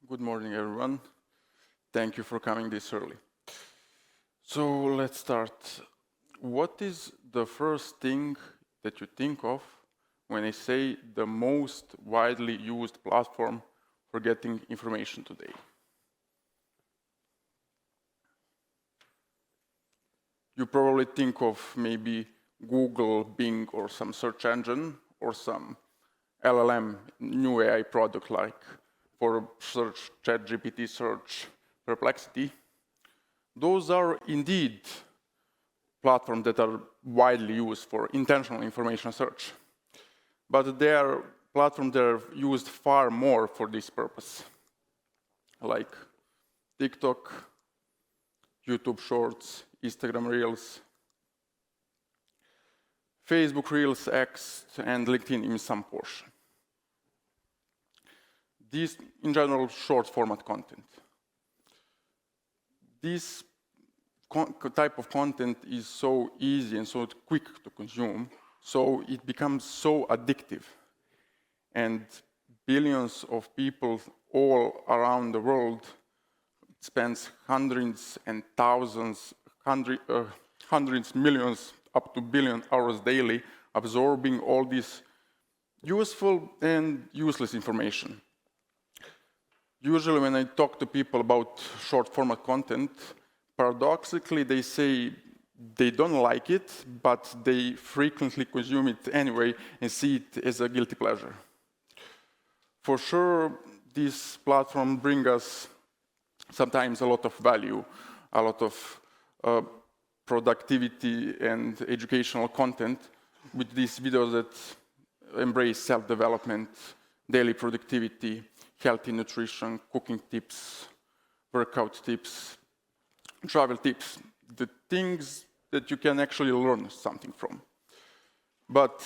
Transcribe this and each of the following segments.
Good morning, everyone. Thank you for coming this early. So let's start. What is the first thing that you think of when I say the most widely used platform for getting information today? You probably think of maybe Google, Bing, or some search engine, or some LLM, new AI product like for search, ChatGPT search, Perplexity. Those are indeed platforms that are widely used for intentional information search. But they are platforms that are used far more for this purpose, like TikTok, YouTube Shorts, Instagram Reels, Facebook Reels, X, and LinkedIn in some portion. This, in general, short format content. This type of content is so easy and so quick to consume, so it becomes so addictive. And billions of people all around the world spends hundreds and thousands, hundreds, millions, up to billion hours daily absorbing all this useful and useless information. Usually when I talk to people about short format content, paradoxically they say they don't like it, but they frequently consume it anyway and see it as a guilty pleasure. For sure, this platform brings us sometimes a lot of value, a lot of productivity and educational content with these videos that embrace self-development, daily productivity, healthy nutrition, cooking tips, workout tips, travel tips, the things that you can actually learn something from. But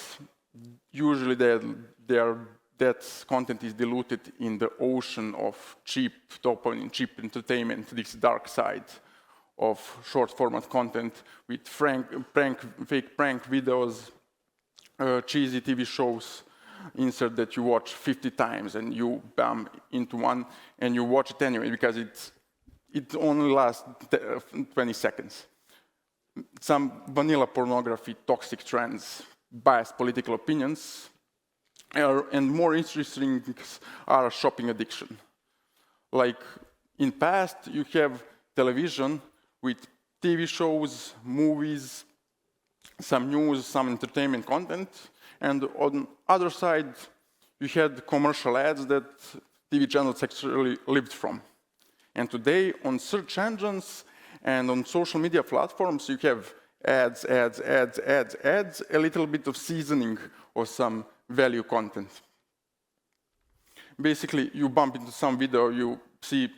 usually that content is diluted in the ocean of cheap dopamine, cheap entertainment, this dark side of short format content with fake prank videos, cheesy TV shows, insert that you watch 50 times and you bam into one and you watch it anyway because it only lasts 20 seconds. Some vanilla pornography, toxic trends, biased political opinions, and more interesting are shopping addiction. Like in past, you have television with TV shows, movies, some news, some entertainment content, and on other side, you had commercial ads that TV channels actually lived from. And today, on search engines and on social media platforms, you have ads, a little bit of seasoning or some value content. Basically, you bump into some video, you see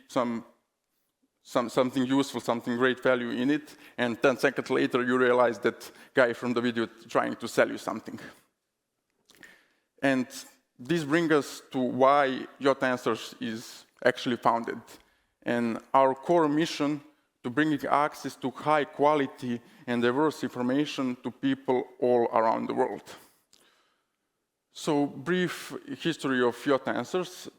something useful, something great value in it, and 10 seconds later, you realize that guy from the video trying to sell you something. And this brings us to why Yota Answers is actually founded. And our core mission to bring access to high quality and diverse information to people all around the world. So, brief history of Yota Answers.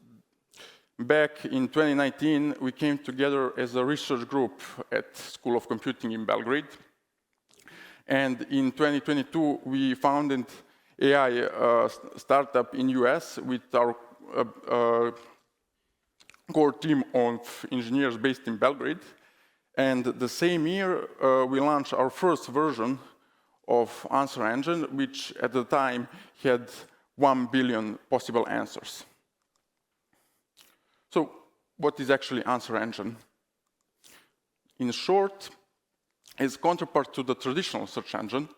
Back in 2019, we came together as a research group at School of Computing in Belgrade. And in 2022, we founded AI startup in US with our core team of engineers based in Belgrade. And the same year, we launched our first version of Answer Engine, which at the time had 1 billion possible answers. So what is actually Answer Engine? In short, as counterpart to the traditional search engine,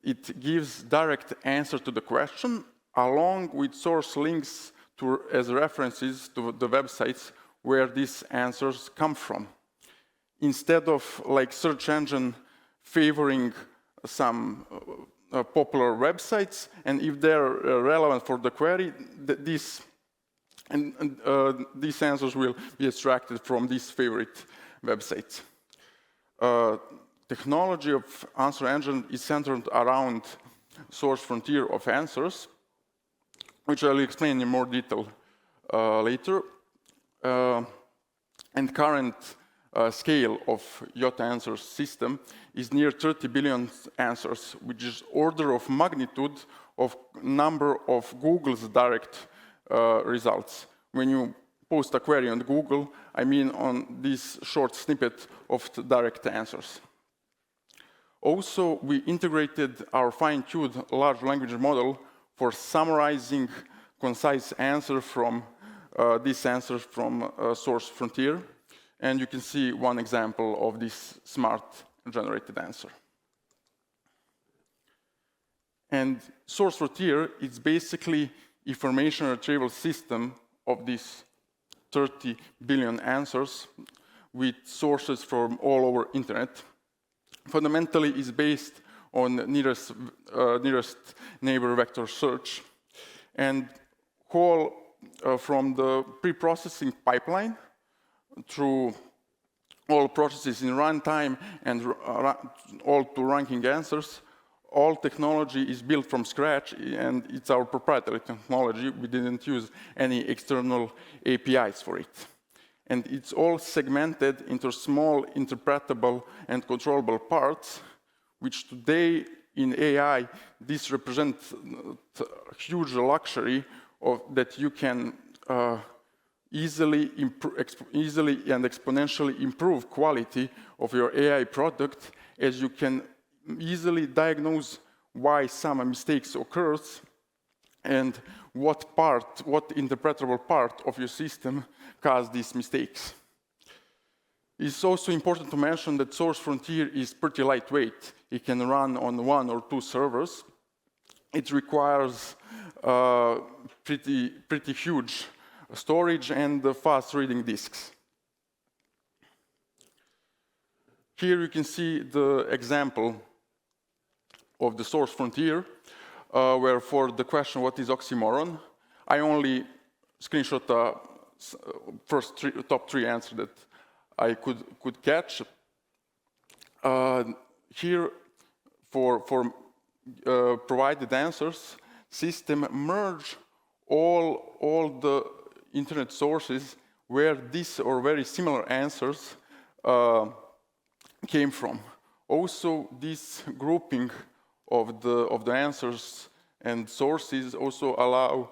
it gives direct answer to the question along with source links as references to the websites where these answers come from. Instead of like search engine favoring some popular websites, and if they're relevant for the query, these answers will be extracted from these favorite websites. Technology of Answer Engine is centered around source frontier of answers, which I'll explain in more detail later. and current scale of Iota answers system is near 30 billion answers, which is order of magnitude of number of Google's direct results. When you post a query on Google, I mean on this short snippet of the direct answers. Also, we integrated our fine-tuned large language model for summarizing concise answers from these answers from source frontier. And you can see one example of this smart generated answer. And source frontier is basically information retrieval system of these 30 billion answers with sources from all over internet. Fundamentally, is based on nearest neighbor vector search, and call from the pre-processing pipeline through all processes in runtime and all to ranking answers. All technology is built from scratch, and it's our proprietary technology. We didn't use any external APIs for it. And it's all segmented into small, interpretable, and controllable parts, which today in AI, this represents a huge luxury that you can easily and exponentially improve quality of your AI product, as you can easily diagnose why some mistakes occurs and what interpretable part of your system caused these mistakes. It's also important to mention that Source Frontier is pretty lightweight. It can run on 1 or 2 servers. It requires pretty huge storage and fast reading disks. Here you can see the example of the Source Frontier, where for the question, what is oxymoron, I only screenshot the top 3 answers that I could catch. Here, for provided answers, system merge all the internet sources where this or very similar answers came from. Also, this grouping of the answers and sources also allow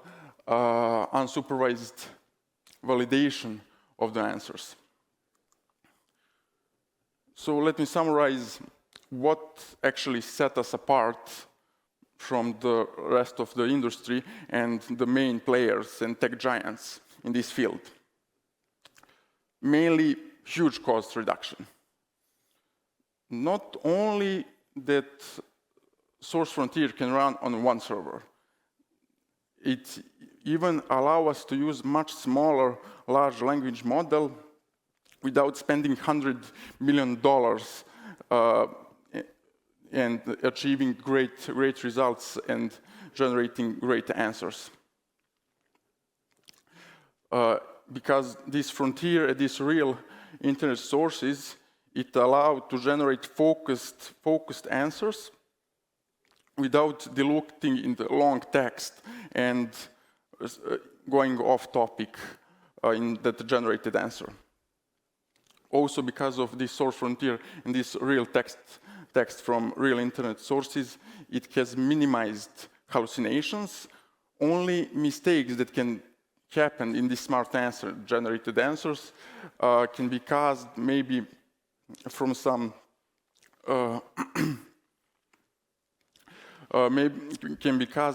unsupervised validation of the answers. So let me summarize what actually set us apart from the rest of the industry and the main players and tech giants in this field. Mainly huge cost reduction. Not only that Source Frontier can run on 1 server, it even allows us to use much smaller large language model without spending $100 million and achieving great results and generating great answers. Because this frontier, these real internet sources, it allowed to generate focused answers without diluting in the long text and going off topic in that generated answer. Also, because of this Source Frontier and this real text from real internet sources, it has minimized hallucinations. Only mistakes that can happen in the smart answer, generated answers, can be caused maybe from some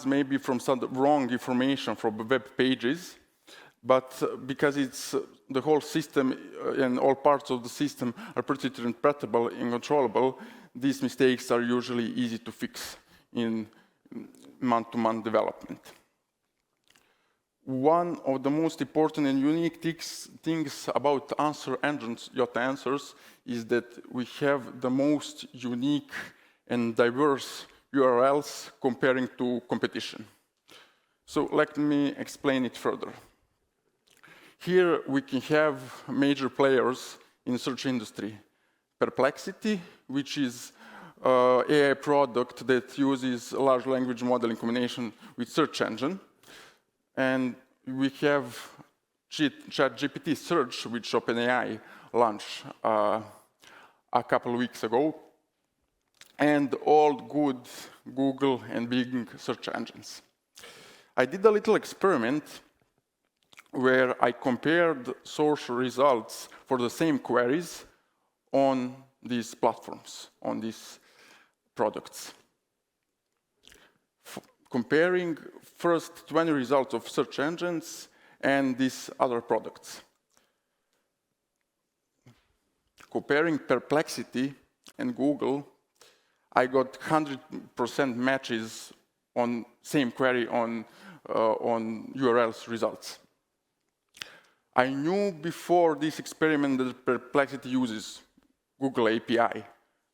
maybe from some wrong information from web pages, but because it's the whole system and all parts of the system are pretty interpretable and controllable, these mistakes are usually easy to fix in month-to-month development. One of the most important and unique things about answer engines, Iota answers, is that we have the most unique and diverse URLs comparing to competition. So let me explain it further. Here we can have major players in the search industry. Perplexity, which is an AI product that uses a large language model in combination with search engine. And we have ChatGPT search, which OpenAI launched a couple of weeks ago, and all good Google and Bing search engines. I did a little experiment where I compared source results for the same queries on these platforms, on these products. Comparing first 20 results of search engines and these other products. Comparing Perplexity and Google, I got 100% matches on same query on URLs results. I knew before this experiment that Perplexity uses Google API.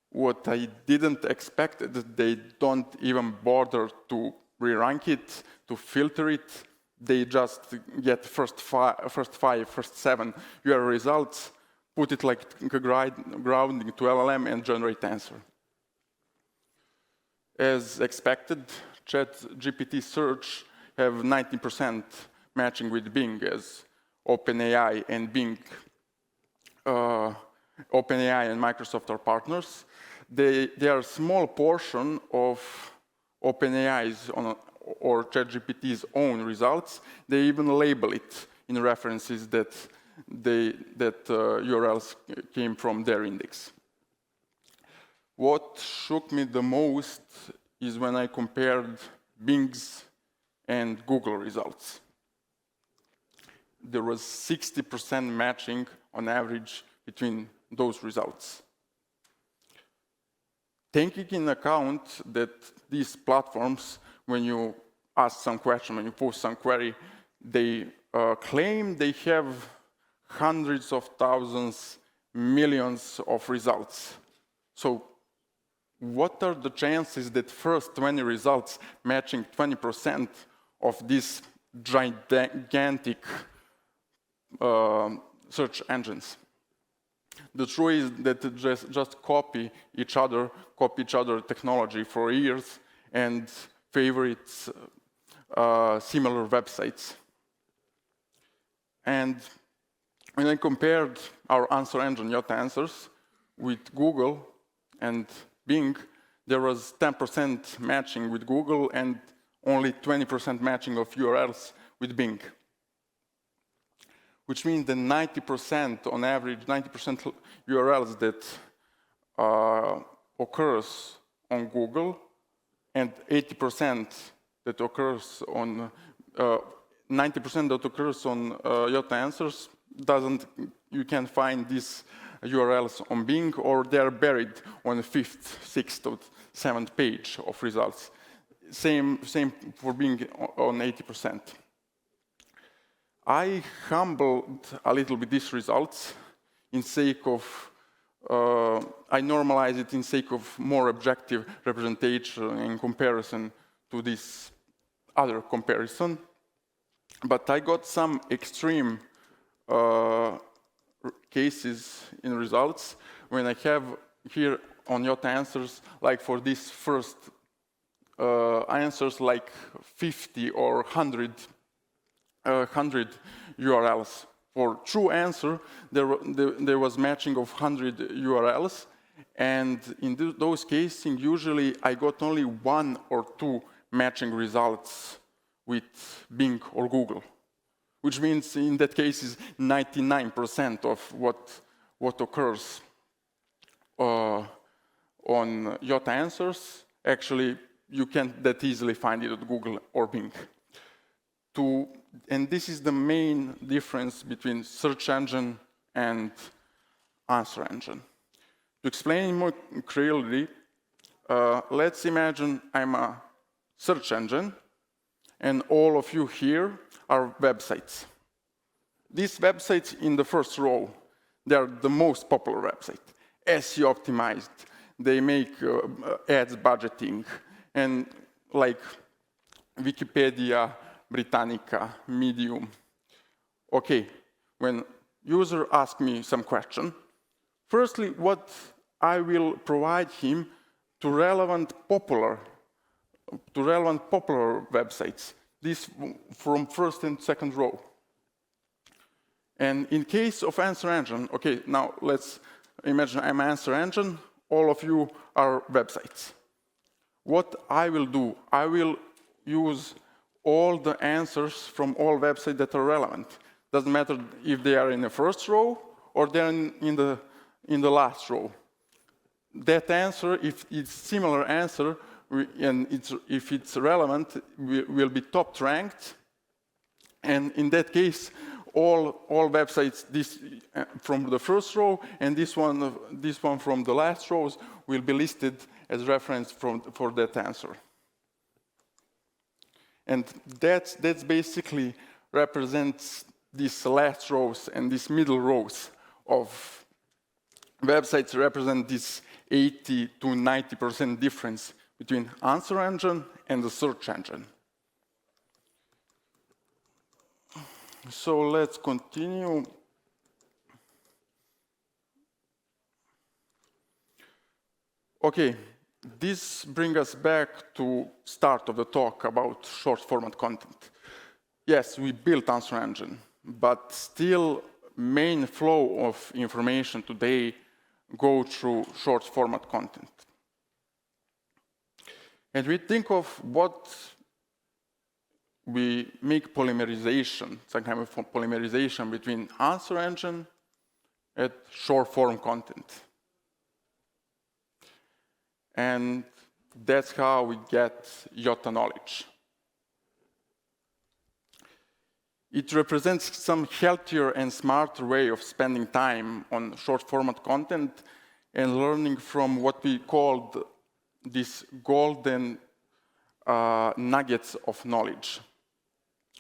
What I didn't expect is that they don't even bother to re-rank it, to filter it. They just get first 7 URL results, put it like grounding to LLM and generate answer. As expected, ChatGPT search have 90% matching with Bing, as OpenAI and Bing, OpenAI and Microsoft are partners. They are a small portion of OpenAI's or ChatGPT's own results. They even label it in references that URLs came from their index. What shook me the most is when I compared Bing's and Google results. There was 60% matching on average between those results. Taking into account that these platforms, when you ask some question, when you post some query, they claim they have hundreds of thousands, millions of results. So what are the chances that first 20 results matching 20% of these gigantic search engines? The truth is that they just copy each other technology for years and favorite similar websites. And when I compared our answer engine, Yota Answers, with Google and Bing, there was 10% matching with Google and only 20% matching of URLs with Bing. Which means that 90% on average, 90% URLs that occurs on Google and 80% that occurs on 90% that occurs on Yota Answers you can find these URLs on Bing, or they're buried on the 5th, 6th, or 7th page of results. Same for Bing on 80%. I humbled a little bit these results in sake of, I normalized it in sake of more objective representation in comparison to this other comparison. But I got some extreme cases in results when I have here on Yota Answers, like for these first answers, like 50 or 100 URLs. For true answer, there was matching of 100 URLs, and in those cases, usually I got only 1 or 2 matching results with Bing or Google, which means in that case is 99% of what occurs on Yota Answers. Actually, you can't that easily find it at Google or Bing. And this is the main difference between search engine and answer engine. To explain more clearly, let's imagine I'm a search engine, and all of you here are websites. These websites in the first row, they are the most popular website. SEO optimized, they make ads budgeting, and like Wikipedia, Britannica, Medium. Okay, when user asks me some question, firstly, what I will provide him to relevant popular websites. This from first and second row. And in case of answer engine, okay, now let's imagine I'm answer engine, all of you are websites. What I will do, I will use all the answers from all websites that are relevant. Doesn't matter if they are in the first row or they're in the last row. That answer, if it's similar answer, and if it's relevant, will be top ranked. And in that case, all websites from the first row and this one from the last rows will be listed as reference for that answer. And that's basically represents these last rows and these middle rows of websites represent this 80 to 90% difference between answer engine and the search engine. So let's continue. Okay, this brings us back to start of the talk about short format content. Yes, we built answer engine, but still main flow of information today go through short format content. And we think of what we make polymerization, some kind of polymerization between answer engine and short form content. And that's how we get YOTA knowledge. It represents some healthier and smarter way of spending time on short format content and learning from what we called these golden nuggets of knowledge.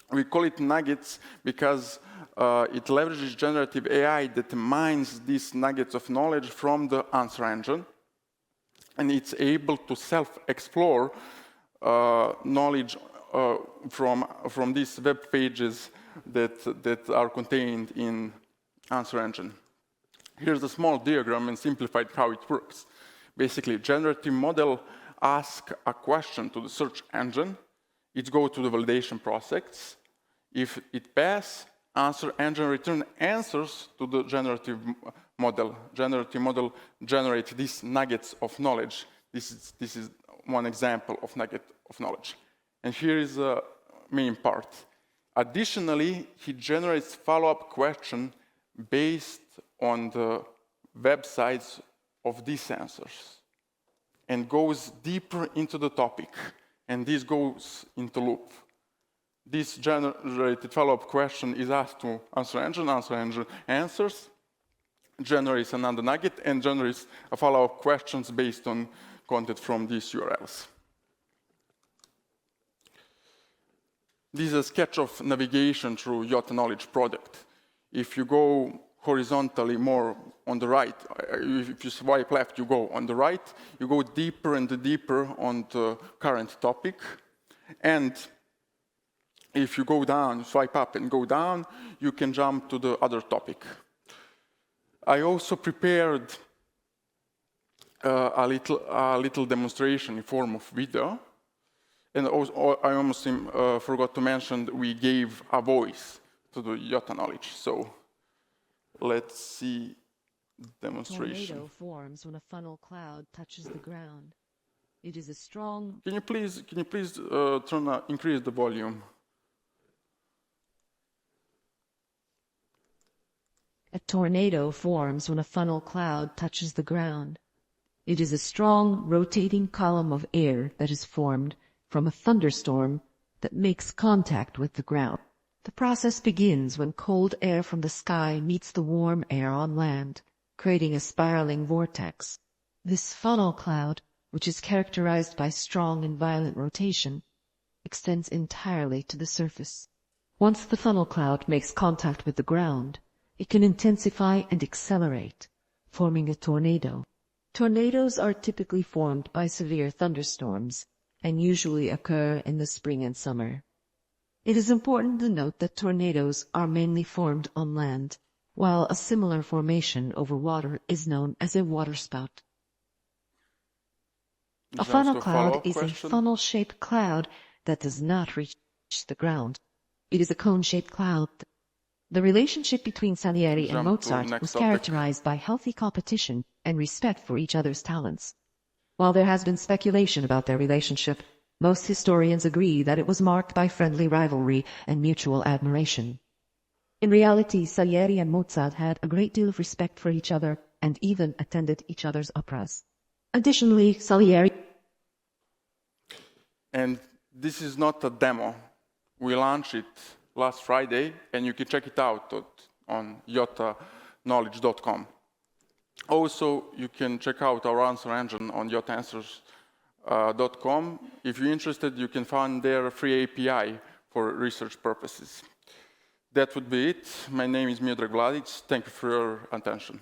We call it nuggets because it leverages generative AI that mines these nuggets of knowledge from the answer engine, and it's able to self-explore knowledge from these web pages that are contained in answer engine. Here's a small diagram and simplified how it works. Basically, generative model asks a question to the search engine. It goes to the validation process. If it passes, answer engine return answers to the generative model. Generative model generates these nuggets of knowledge. This is one example of nugget of knowledge. And here is the main part. Additionally, he generates follow-up question based on the websites of these answers and goes deeper into the topic. And this goes into loop. This generated follow-up question is asked to answer engine answers, generates another nugget, and generates a follow-up questions based on content from these URLs. This is a sketch of navigation through YOTA knowledge product. If you go horizontally more on the right, if you swipe left, you go on the right, you go deeper and deeper on the current topic. And if you go down, swipe up and go down, you can jump to the other topic. I also prepared a little demonstration in form of video. And also, I almost forgot to mention that we gave a voice to the YOTA knowledge. So let's see demonstration. Tornado forms when a funnel cloud touches the ground. It is a strong... Can you please increase the volume? A tornado forms when a funnel cloud touches the ground. It is a strong, rotating column of air that is formed from a thunderstorm that makes contact with the ground. The process begins when cold air from the sky meets the warm air on land, creating a spiraling vortex. This funnel cloud, which is characterized by strong and violent rotation, extends entirely to the surface. Once the funnel cloud makes contact with the ground, it can intensify and accelerate, forming a tornado. Tornadoes are typically formed by severe thunderstorms and usually occur in the spring and summer. It is important to note that tornadoes are mainly formed on land, while a similar formation over water is known as a waterspout. A funnel cloud is a funnel-shaped cloud that does not reach the ground. It is a cone-shaped cloud The relationship between Salieri and Jump to Mozart next was topic. characterized by healthy competition and respect for each other's talents. While there has been speculation about their relationship, most historians agree that it was marked by friendly rivalry and mutual admiration. In reality, Salieri and Mozart had a great deal of respect for each other and even attended each other's operas. Additionally, Salieri... And this is not a demo. We launched it last Friday, and you can check it out on yotaknowledge.com. Also, you can check out our answer engine on yotanswers.com. If you're interested, you can find there a free API for research purposes. That would be it. My name is Miodrag Vladic. Thank you for your attention.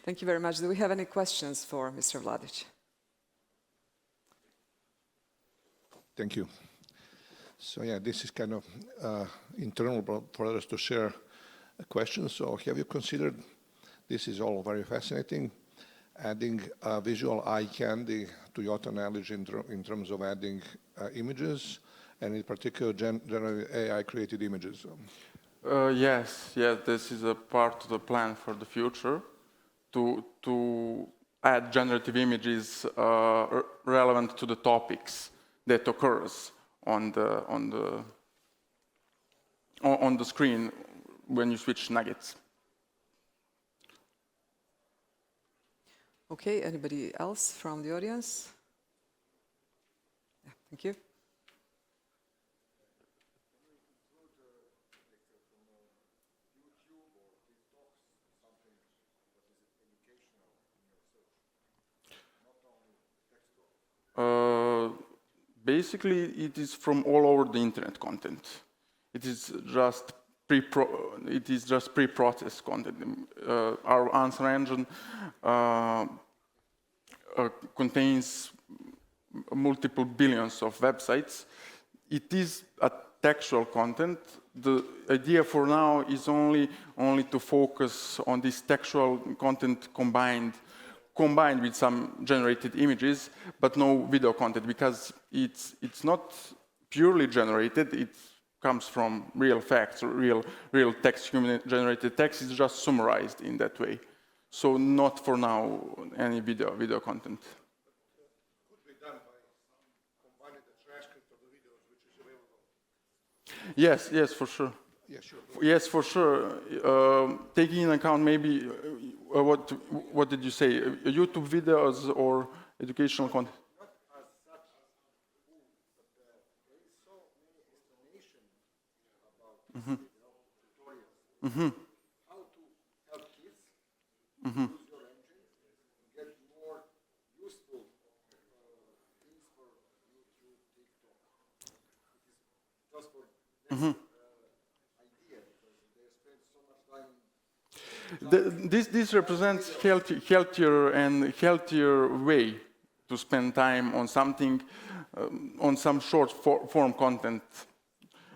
Thank you very much. Do we have any questions for Mr. Vladic? Thank you. So yeah, this is kind of internal for us to share a question. So have you considered, this is all very fascinating, adding visual eye candy to Yota knowledge in terms of adding images, and in particular generative AI-created images? Yes, this is a part of the plan for the future, to add generative images relevant to the topics that occurs on the screen when you switch nuggets. Okay, anybody else from the audience? Yeah, thank you. Basically, it is from all over the internet content. It is just pre-processed content. Our answer engine contains multiple billions of websites. It is a textual content. The idea for now is only to focus on this textual content combined with some generated images, but no video content, because it's not purely generated. It comes from real facts, real text, human-generated text. It's just summarized in that way. So not for now any video content. Could be done by combining the transcript of the videos, which is available. Yes, for sure. Yeah, sure. Yes, for sure. Taking into account maybe what did you say? YouTube videos or educational content? Not as such as but there is so many explanations about tutorials. How to help kids use your engine and get more useful things for YouTube, TikTok. It is just for idea, because they spend so much time. This represents healthier way to spend time on something, on some short form content,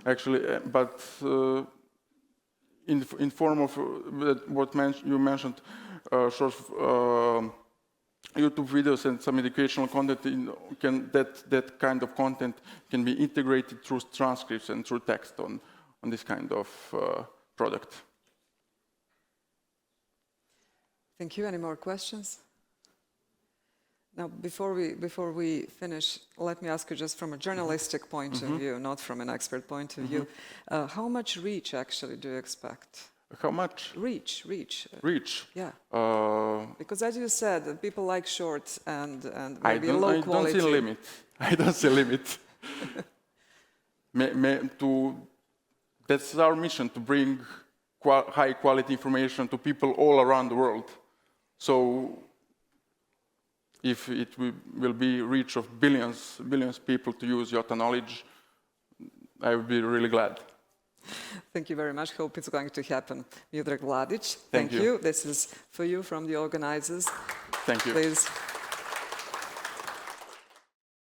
actually. But in form of what you mentioned, short YouTube videos and some educational content, that kind of content can be integrated through transcripts and through text on this kind of product. Thank you. Any more questions? Now, before we finish, let me ask you just from a journalistic point of view, not from an expert point of view, how much reach actually do you expect? How much? Reach. Reach? Yeah. Because as you said, people like short and maybe low quality. I don't see a limit. I don't see a limit. That's our mission, to bring high quality information to people all around the world. So if it will be reach of billions people to use Yota knowledge, I would be really glad. Thank you very much. Hope it's going to happen. Miodrag Vladic, thank you. This is for you from the organizers. Thank you. Please.